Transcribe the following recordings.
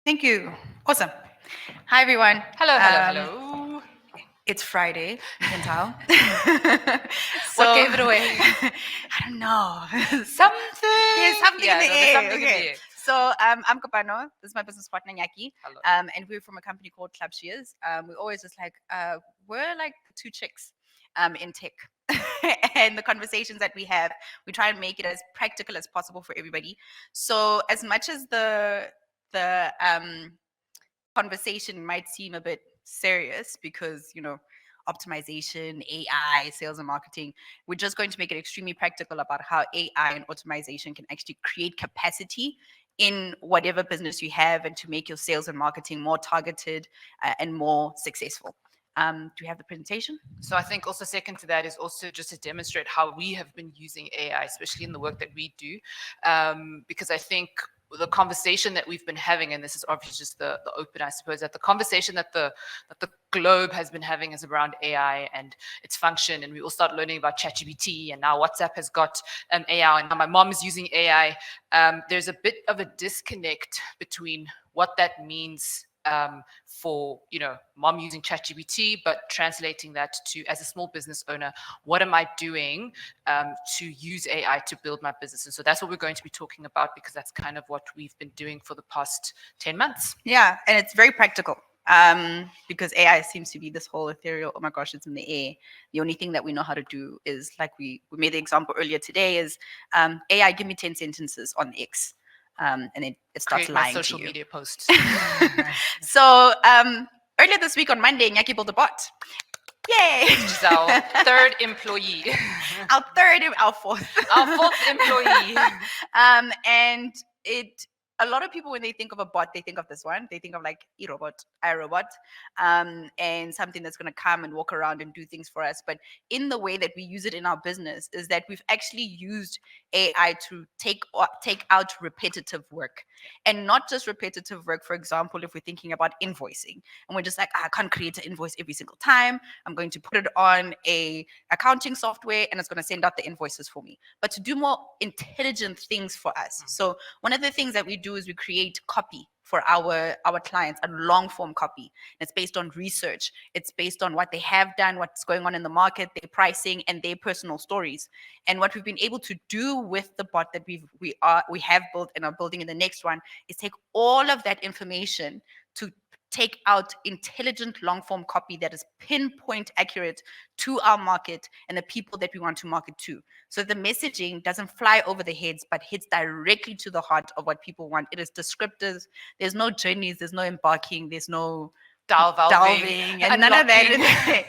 Thank you. Awesome. Hi, everyone. Hello, hello, Um, hello. It's Friday, you can tell. What So, gave it away? I don't know. Something. There's something in Yeah, the no, there's air. something in Okay. the air. So, I'm Kopano. This is my business partner, Nyaki. Hello. And we're from a company called Club Shears. We always just like, we're like two chicks in tech. And the conversations that we have, we try and make it as practical as possible for everybody. So, as much as the conversation might seem a bit serious because, optimization, AI, sales and marketing, we're just going to make it extremely practical about how AI and automation can actually create capacity in whatever business you have and to make your sales and marketing more targeted and more successful. Do we have the presentation? So I think also second to that is also just to demonstrate how we have been using AI, especially in the work that we do, because I think the conversation that we've been having, and this is obviously just the open, I suppose, that the conversation that the globe has been having is around AI and its function, and we all start learning about ChatGPT, and now WhatsApp has got AI, and now my mom is using AI. There's a bit of a disconnect between what that means for mom using ChatGPT, but translating that to, as a small business owner, what am I doing to use AI to build my business? And so that's what we're going to be talking about, because that's kind of what we've been doing for the past 10 months. Yeah, and it's very practical. Because AI seems to be this whole ethereal, oh my gosh, it's in the air. The only thing that we know how to do is, like we made the example earlier today, is AI, give me 10 sentences on X. And it starts Create my lying social to you. media post. So earlier this week on Monday, Nyaki built a bot. Yay! She's our third employee. Our fourth. Our fourth employee. And a lot of people, when they think of a bot, they think of this one. They think of like iRobot, iRobot, and something that's going to come and walk around and do things for us. But in the way that we use it in our business is that we've actually used AI to take out repetitive work, and not just repetitive work. For example, if we're thinking about invoicing, and we're just like, I can't create an invoice every single time. I'm going to put it on a accounting software, and it's going to send out the invoices for me. But to do more intelligent things for us. So one of the things that we do is we create copy for our clients, a long form copy. It's based on research. It's based on what they have done, what's going on in the market, their pricing, and their personal stories. And what we've been able to do with the bot that we have built and are building in the next one is take all of that information to take out intelligent long form copy that is pinpoint accurate to our market and the people that we want to market to. So the messaging doesn't fly over the heads, but hits directly to the heart of what people want. It is descriptive. There's no journeys, there's no embarking, there's no delving and none of that.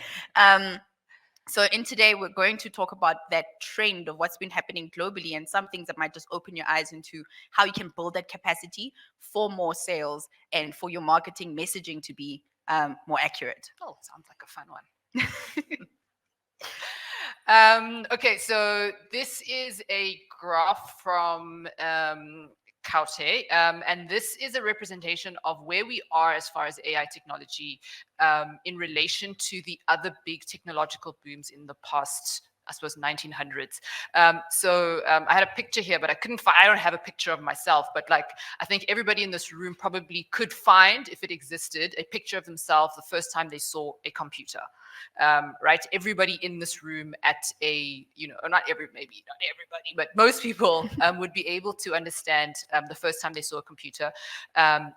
So in today, we're going to talk about that trend of what's been happening globally and some things that might just open your eyes into how you can build that capacity for more sales and for your marketing messaging to be more accurate. Oh, sounds like a fun one. Okay, so this is a graph from Caute, and this is a representation of where we are as far as AI technology in relation to the other big technological booms in the past, I suppose, 1900s. I had a picture here, but I don't have a picture of myself, but like, I think everybody in this room probably could find, if it existed, a picture of themselves the first time they saw a computer. Right? Everybody in this room at maybe not everybody, but most people would be able to understand the first time they saw a computer.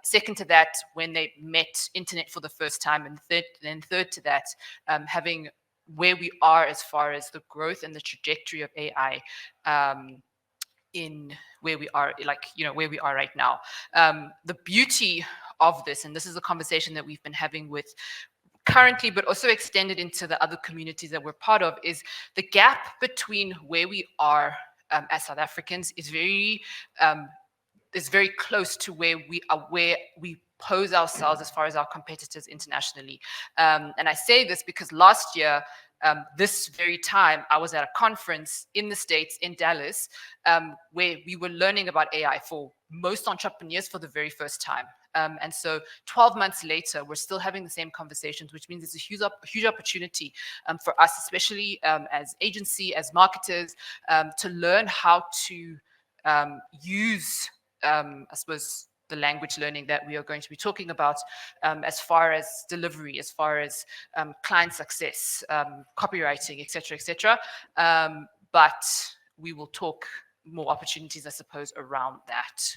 Second to that, when they met internet for the first time, and third to that, having where we are as far as the growth and the trajectory of AI in where we are, where we are right now. The beauty of this, and this is a conversation that we've been having with currently, but also extended into the other communities that we're part of, is the gap between where we are as South Africans is very close to where we pose ourselves as far as our competitors internationally. And I say this because last year, this very time, I was at a conference in the States, in Dallas, where we were learning about AI for most entrepreneurs for the very first time. And so 12 months later, we're still having the same conversations, which means it's a huge opportunity for us, especially as agency, as marketers, to learn how to use, I suppose, the language learning that we are going to be talking about, as far as delivery, as far as client success, copywriting, etc., etc. But we will talk more opportunities, I suppose, around that.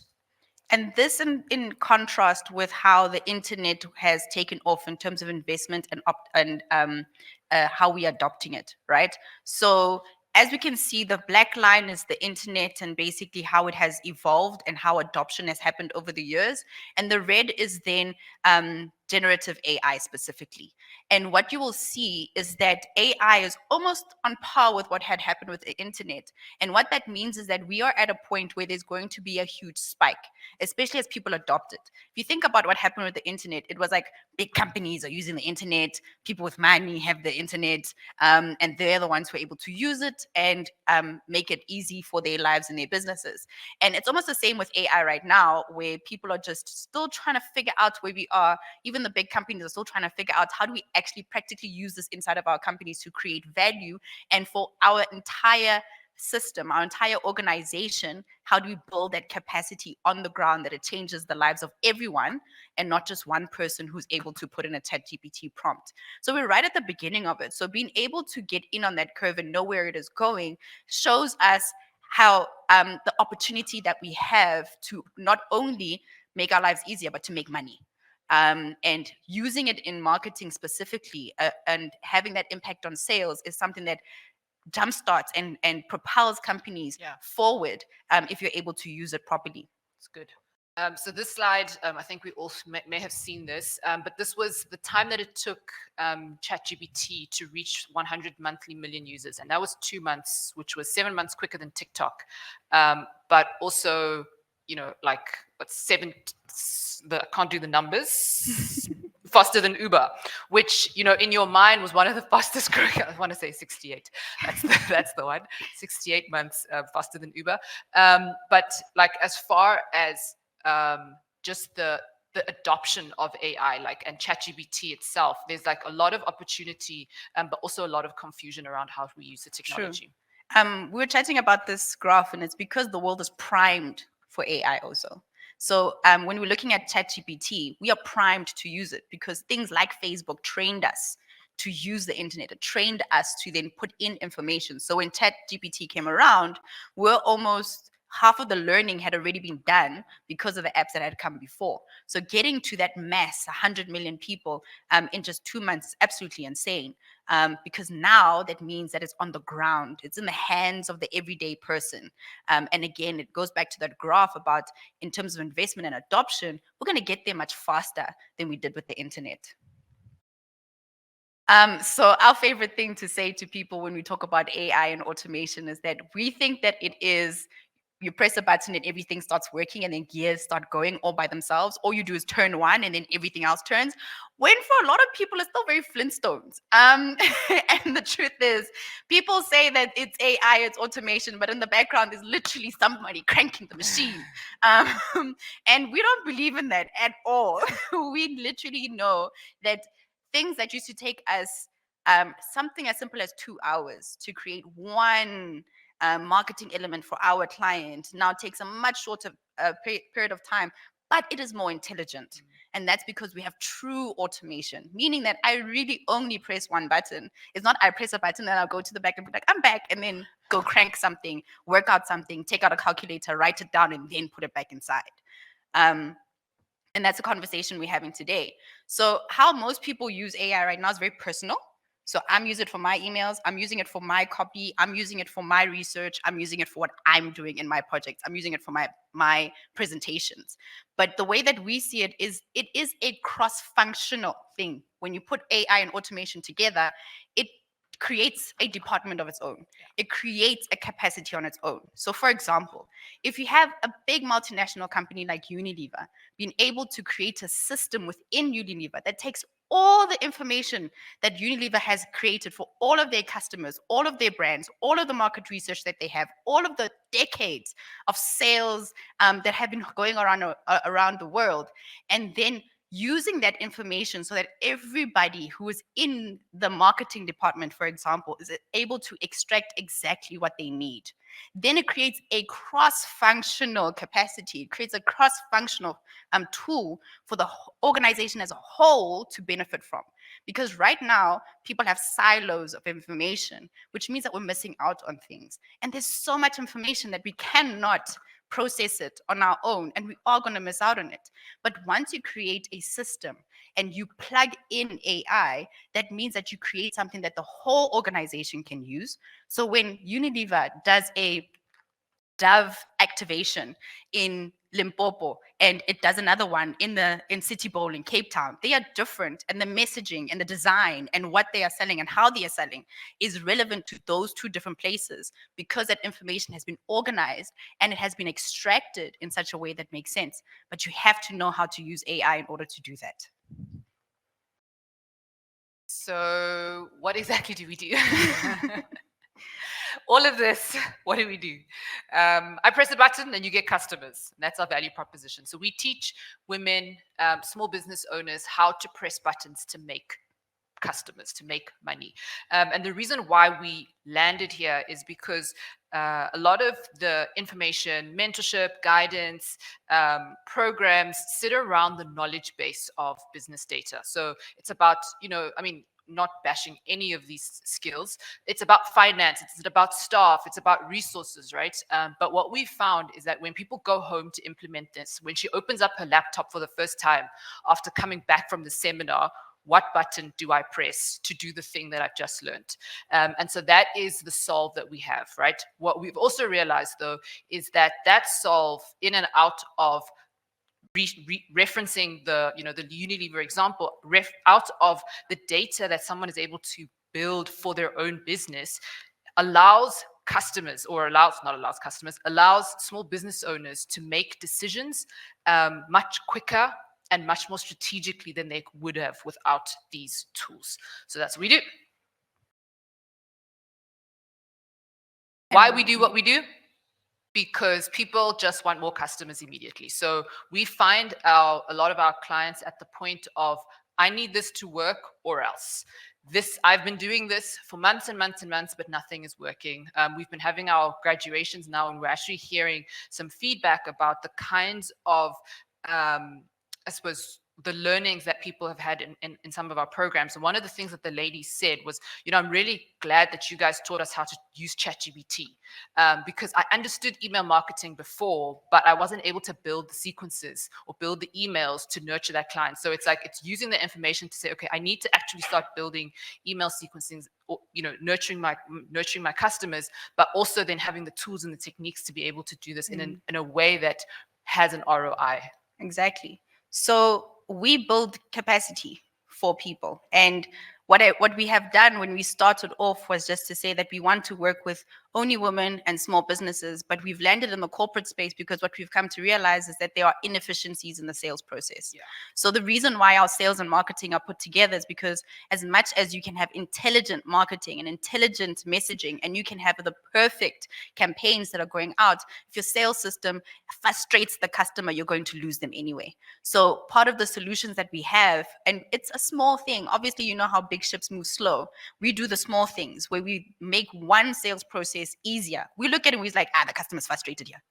And this in contrast with how the internet has taken off in terms of investment and how we are adopting it, right? So as we can see, the black line is the internet and basically how it has evolved and how adoption has happened over the years. And the red is then generative AI specifically. And what you will see is that AI is almost on par with what had happened with the internet. And what that means is that we are at a point where there's going to be a huge spike, especially as people adopt it. If you think about what happened with the internet, it was like big companies are using the internet, people with money have the internet, and they're the ones who are able to use it and make it easy for their lives and their businesses. And it's almost the same with AI right now, where people are just still trying to figure out where we are. Even the big companies are still trying to figure out how do we actually practically use this inside of our companies to create value and for our entire system, our entire organization, how do we build that capacity on the ground that it changes the lives of everyone and not just one person who's able to put in a ChatGPT prompt. So we're right at the beginning of it. So being able to get in on that curve and know where it is going shows us how the opportunity that we have to not only make our lives easier, but to make money. And using it in marketing specifically and having that impact on sales is something that jumpstarts and propels companies forward if you're able to use it properly. It's good. So this slide, I think we all may have seen this, but this was the time that it took ChatGPT to reach 100 monthly million users. And that was 2 months, which was 7 months quicker than TikTok. But also, like, I can't do the numbers. Faster than Uber, which, in your mind was one of the fastest growing. I want to say 68. That's the one. 68 months faster than Uber. But like, as far as just the adoption of AI, like, and ChatGPT itself, there's like a lot of opportunity, but also a lot of confusion around how we use the technology. We were chatting about this graph, and it's because the world is primed for AI also. So when we're looking at ChatGPT, we are primed to use it because things like Facebook trained us to use the internet. It trained us to then put in information. So when ChatGPT came around, we're almost half of the learning had already been done because of the apps that had come before. So getting to that mass, 100 million people in just 2 months is absolutely insane. Because now that means that it's on the ground. It's in the hands of the everyday person. And again, it goes back to that graph about in terms of investment and adoption, we're going to get there much faster than we did with the internet. So our favorite thing to say to people when we talk about AI and automation is that we think that it is you press a button and everything starts working and then gears start going all by themselves. All you do is turn one and then everything else turns. When for a lot of people, it's still very Flintstones. And the truth is, people say that it's AI, it's automation, but in the background, there's literally somebody cranking the machine. And we don't believe in that at all. We literally know that things that used to take us something as simple as 2 hours to create one marketing element for our client now takes a much shorter period of time, but it is more intelligent. And that's because we have true automation, meaning that I really only press one button. It's not I press a button and I'll go to the back and be like, I'm back, and then go crank something, work out something, take out a calculator, write it down, and then put it back inside. And that's a conversation we're having today. So how most people use AI right now is very personal. So I'm using it for my emails. I'm using it for my copy. I'm using it for my research. I'm using it for what I'm doing in my projects. I'm using it for my presentations. But the way that we see it is a cross-functional thing. When you put AI and automation together, it creates a department of its own. It creates a capacity on its own. So for example, if you have a big multinational company like Unilever, being able to create a system within Unilever that takes all the information that Unilever has created for all of their customers, all of their brands, all of the market research that they have, all of the decades of sales that have been going around the world, and then using that information so that everybody who is in the marketing department, for example, is able to extract exactly what they need. Then it creates a cross-functional capacity. It creates a cross-functional tool for the organization as a whole to benefit from. Because right now, people have silos of information, which means that we're missing out on things. And there's so much information that we cannot process it on our own, and we are going to miss out on it. But once you create a system and you plug in AI, that means that you create something that the whole organization can use. So when Unilever does a Dove activation in Limpopo and it does another one in City Bowl in Cape Town, they are different, and the messaging and the design and what they are selling and how they are selling is relevant to those two different places, because that information has been organized and it has been extracted in such a way that makes sense. But you have to know how to use AI in order to do that. So what exactly do we do? All of this, what do we do? I press a button and you get customers. That's our value proposition. So we teach women, small business owners, how to press buttons to make customers, to make money. And the reason why we landed here is because a lot of the information, mentorship, guidance, programs sit around the knowledge base of business data. So it's about, not bashing any of these skills. It's about finance, it's about staff, it's about resources, right? But what we found is that when people go home to implement this, when she opens up her laptop for the first time after coming back from the seminar, what button do I press to do the thing that I've just learned? And so that is the solve that we have, right? What we've also realized, though, is that solve in and out of referencing the Unilever example, out of the data that someone is able to build for their own business, allows small business owners to make decisions much quicker and much more strategically than they would have without these tools. So that's what we do. Why we do what we do? Because people just want more customers immediately. So we find a lot of our clients at the point of, I need this to work or else. I've been doing this for months and months and months, but nothing is working. We've been having our graduations now, and we're actually hearing some feedback about the kinds of, I suppose, the learnings that people have had in some of our programs. And one of the things that the lady said was, I'm really glad that you guys taught us how to use ChatGPT, because I understood email marketing before, but I wasn't able to build the sequences or build the emails to nurture that client. So it's like, it's using the information to say, okay, I need to actually start building email sequencing, or, nurturing my customers, but also then having the tools and the techniques to be able to do this in a way that has an ROI. Exactly. So we build capacity for people. And what we have done when we started off was just to say that we want to work with only women and small businesses, but we've landed in the corporate space because what we've come to realize is that there are inefficiencies in the sales process. Yeah. So the reason why our sales and marketing are put together is because as much as you can have intelligent marketing and intelligent messaging, and you can have the perfect campaigns that are going out, if your sales system frustrates the customer, you're going to lose them anyway. So part of the solutions that we have, and it's a small thing, obviously, you know how big ships move slow. We do the small things where we make one sales process easier. We look at it and we're like, the customer's frustrated here.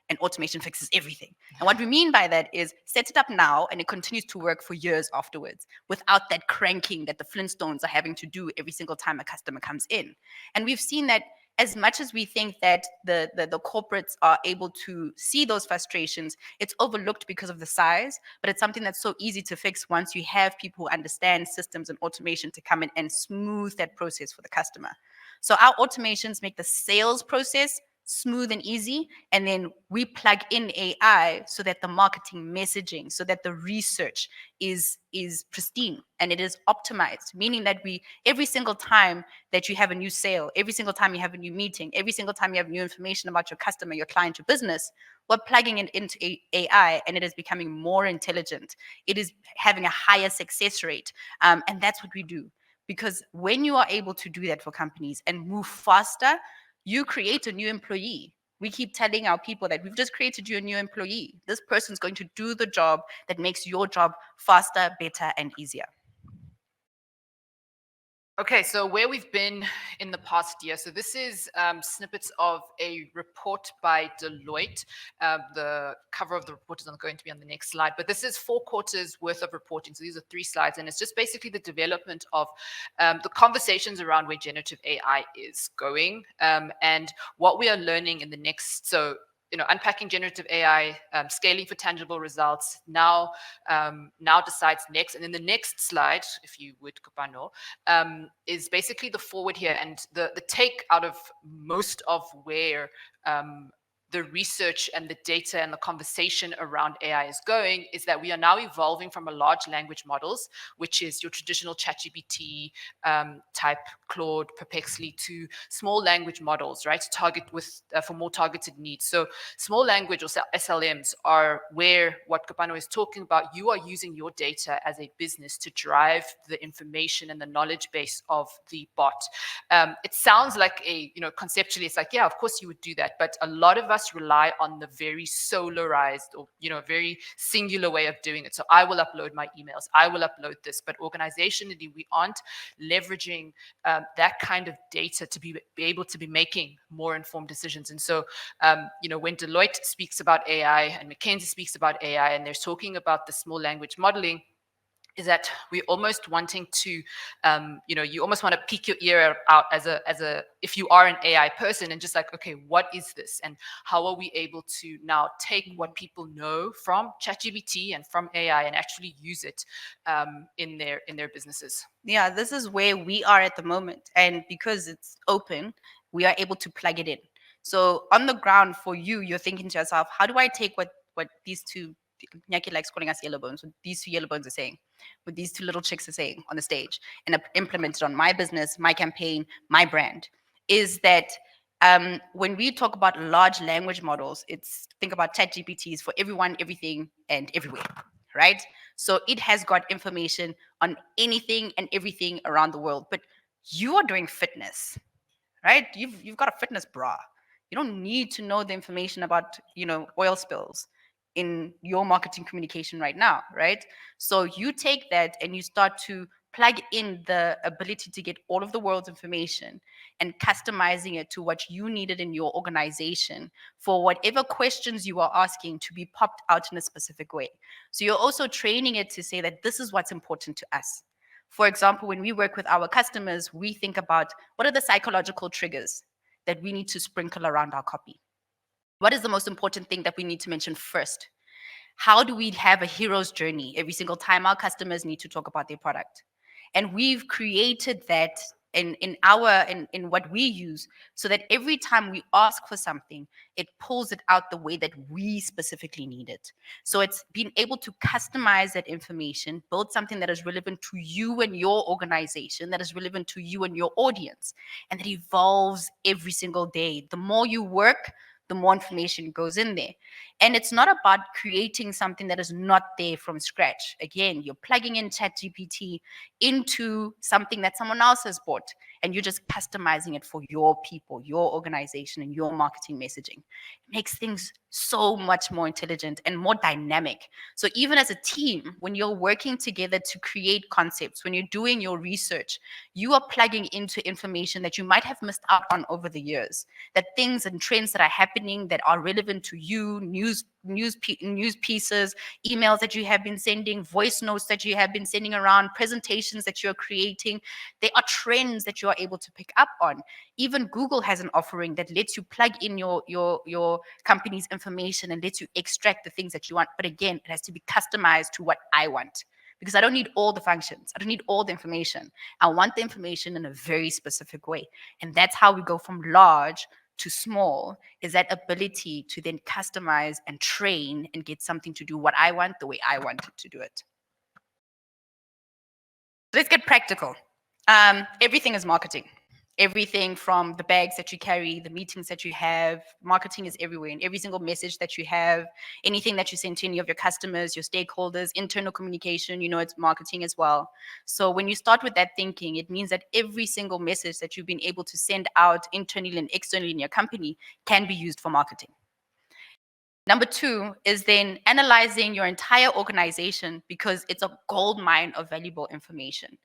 And automation fixes everything. And what we mean by that is set it up now and it continues to work for years afterwards without that cranking that the Flintstones are having to do every single time a customer comes in. And we've seen that as much as we think that the corporates are able to see those frustrations, it's overlooked because of the size, but it's something that's so easy to fix once you have people who understand systems and automation to come in and smooth that process for the customer. So our automations make the sales process smooth and easy, and then we plug in AI so that the marketing messaging, so that the research is pristine and it is optimized, meaning that every single time that you have a new sale, every single time you have a new meeting, every single time you have new information about your customer, your client, your business, we're plugging it into AI and it is becoming more intelligent. It is having a higher success rate, and that's what we do. Because when you are able to do that for companies and move faster, you create a new employee. We keep telling our people that we've just created you a new employee. This person's going to do the job that makes your job faster, better, and easier. Okay, so where we've been in the past year. So this is snippets of a report by Deloitte. The cover of the report is going to be on the next slide, but this is 4 quarters worth of reporting. So these are 3 slides, and it's just basically the development of the conversations around where generative AI is going, and what we are learning in the next. So unpacking generative AI, scaling for tangible results. Now decides next, and then the next slide, if you would, Kopano, is basically the forward here, and the take out of most of where the research and the data and the conversation around AI is going is that we are now evolving from a large language models, which is your traditional ChatGPT type, Claude, Perplexity, to small language models, right? To target with for more targeted needs. So small language or SLMs are where what Kopano is talking about. You are using your data as a business to drive the information and the knowledge base of the bot. It sounds like conceptually, it's like, yeah, of course you would do that. But a lot of us rely on the very solarized or, very singular way of doing it. So I will upload my emails, I will upload this, but organizationally, we aren't leveraging that kind of data to be able to be making more informed decisions. And so, when Deloitte speaks about AI and McKinsey speaks about AI, and they're talking about the small language modeling, is that we're almost wanting to, you almost want to peek your ear out as a, if you are an AI person, and just like, okay, what is this? And how are we able to now take what people know from ChatGPT and from AI and actually use it in their businesses? Yeah, this is where we are at the moment. And because it's open, we are able to plug it in. So on the ground for you, you're thinking to yourself, how do I take what these two, Nyaki likes calling us yellow bones, what these 2 yellow bones are saying, what these 2 little chicks are saying on the stage, and implement it on my business, my campaign, my brand, is that when we talk about large language models, it's think about ChatGPTs for everyone, everything, and everywhere, right? So it has got information on anything and everything around the world. But you are doing fitness, right? You've got a fitness bra. You don't need to know the information about oil spills in your marketing communication right now, right? So you take that and you start to plug in the ability to get all of the world's information and customizing it to what you needed in your organization for whatever questions you are asking to be popped out in a specific way. So you're also training it to say that this is what's important to us. For example, when we work with our customers, we think about what are the psychological triggers that we need to sprinkle around our copy? What is the most important thing that we need to mention first? How do we have a hero's journey every single time our customers need to talk about their product? And we've created that in what we use, so that every time we ask for something, it pulls it out the way that we specifically need it. So it's being able to customize that information, build something that is relevant to you and your organization, that is relevant to you and your audience, and that evolves every single day. The more you work, the more information goes in there. And it's not about creating something that is not there from scratch. Again, you're plugging in ChatGPT into something that someone else has bought, and you're just customizing it for your people, your organization, and your marketing messaging. It makes things so much more intelligent and more dynamic. So even as a team, when you're working together to create concepts, when you're doing your research, you are plugging into information that you might have missed out on over the years, that things and trends that are happening that are relevant to you, news pieces, emails that you have been sending, voice notes that you have been sending around, presentations that you're creating. They are trends that you are able to pick up on. Even Google has an offering that lets you plug in your company's information and lets you extract the things that you want. But again, it has to be customized to what I want, because I don't need all the functions. I don't need all the information. I want the information in a very specific way. And that's how we go from large to small, is that ability to then customize and train and get something to do what I want the way I want it to do it. Let's get practical. Everything is marketing. Everything from the bags that you carry, the meetings that you have, marketing is everywhere. And every single message that you have, anything that you send to any of your customers, your stakeholders, internal communication, it's marketing as well. So when you start with that thinking, it means that every single message that you've been able to send out internally and externally in your company can be used for marketing. Number two is then analyzing your entire organization, because it's a gold mine of valuable information.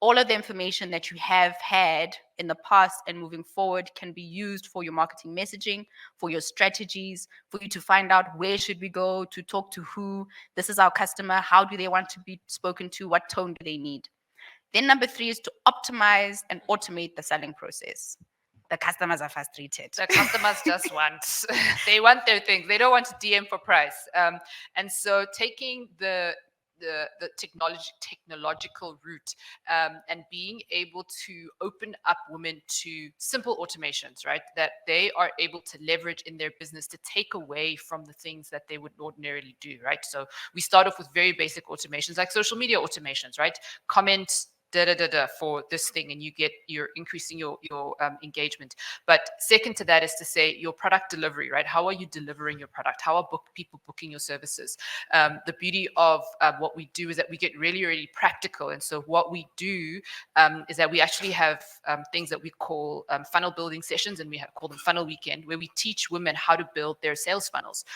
All of the information that you have had in the past and moving forward can be used for your marketing messaging, for your strategies, for you to find out where should we go, to talk to who, this is our customer, how do they want to be spoken to, what tone do they need. Then number three is to optimize and automate the selling process. The customers are frustrated. The customers just want, they want their things. They don't want to DM for price. And so taking the technological route, and being able to open up women to simple automations, right, that they are able to leverage in their business to take away from the things that they would ordinarily do, right? So we start off with very basic automations like social media automations, right? Comment for this thing, and you're increasing your engagement. But second to that is to say your product delivery, right? How are you delivering your product? How are people booking your services? The beauty of what we do is that we get really, really practical. And so what we do is that we actually have things that we call funnel building sessions, and we call them Funnel Weekend, where we teach women how to build their sales funnels.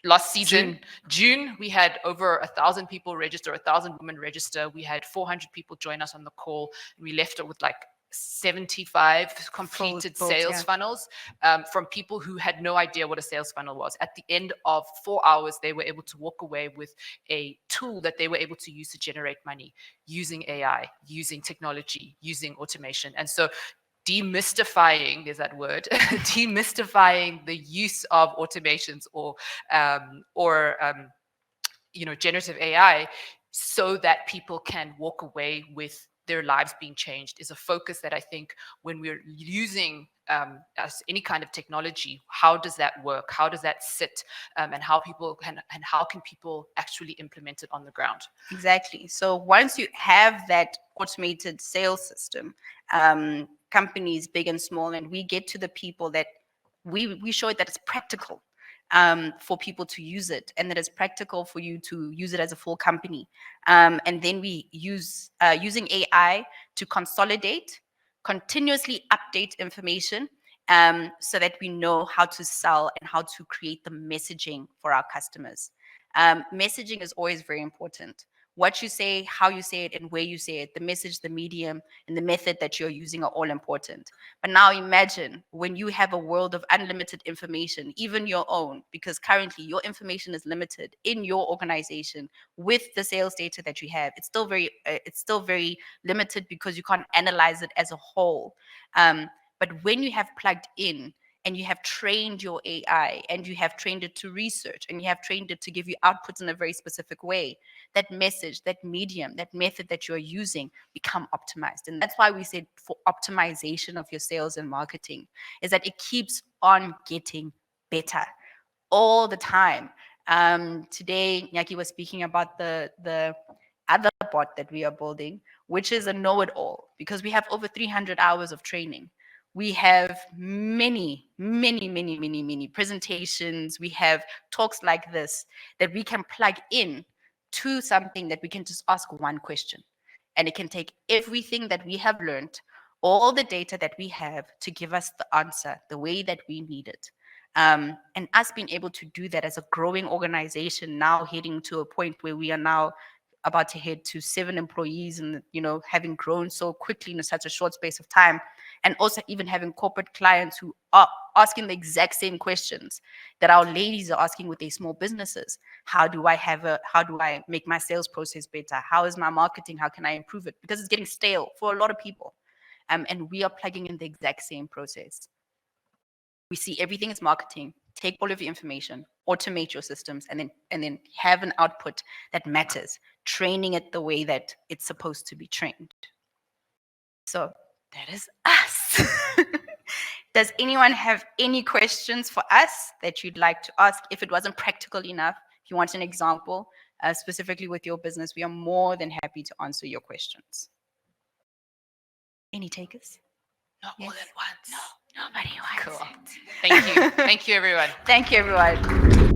Last season, June, we had over 1,000 people register, 1,000 women register. We had 400 people join us on the call. And we left it with like 75 completed sales funnels from people who had no idea what a sales funnel was. At the end of 4 hours, they were able to walk away with a tool that they were able to use to generate money using AI, using technology, using automation. And so demystifying, there's that word, demystifying the use of automations or generative AI, so that people can walk away with their lives being changed, is a focus that I think when we're using as any kind of technology, how does that work? How does that sit? And how can people actually implement it on the ground? Exactly. So once you have that automated sales system, companies big and small, and we get to the people that we show it that it's practical for people to use it, and that it's practical for you to use it as a full company. And then we use using AI to consolidate, continuously update information, so that we know how to sell and how to create the messaging for our customers. Messaging is always very important. What you say, how you say it, and where you say it, the message, the medium, and the method that you're using are all important. But now imagine when you have a world of unlimited information, even your own, because currently your information is limited in your organization with the sales data that you have. It's still very limited because you can't analyze it as a whole. But when you have plugged in and you have trained your AI, and you have trained it to research, and you have trained it to give you outputs in a very specific way, that message, that medium, that method that you're using become optimized. And that's why we said for optimization of your sales and marketing, is that it keeps on getting better all the time. Today, Nyaki was speaking about the other bot that we are building, which is a know-it-all, because we have over 300 hours of training. We have many presentations. We have talks like this that we can plug in to something that we can just ask one question. And it can take everything that we have learned, all the data that we have, to give us the answer the way that we need it. And us being able to do that as a growing organization, now heading to a point where we are now about to head to 7 employees, and having grown so quickly in such a short space of time, and also even having corporate clients who are asking the exact same questions that our ladies are asking with their small businesses. How do I make my sales process better? How is my marketing? How can I improve it? Because it's getting stale for a lot of people. And we are plugging in the exact same process. We see everything as marketing. Take all of your information, automate your systems, and then have an output that matters, training it the way that it's supposed to be trained. So that is us. Does anyone have any questions for us that you'd like to ask? If it wasn't practical enough, if you want an example, specifically with your business, we are more than happy to answer your questions. Any takers? Not all Yes. at once. Nobody wants Cool. it. Thank you. Thank you, everyone. Thank you, everyone.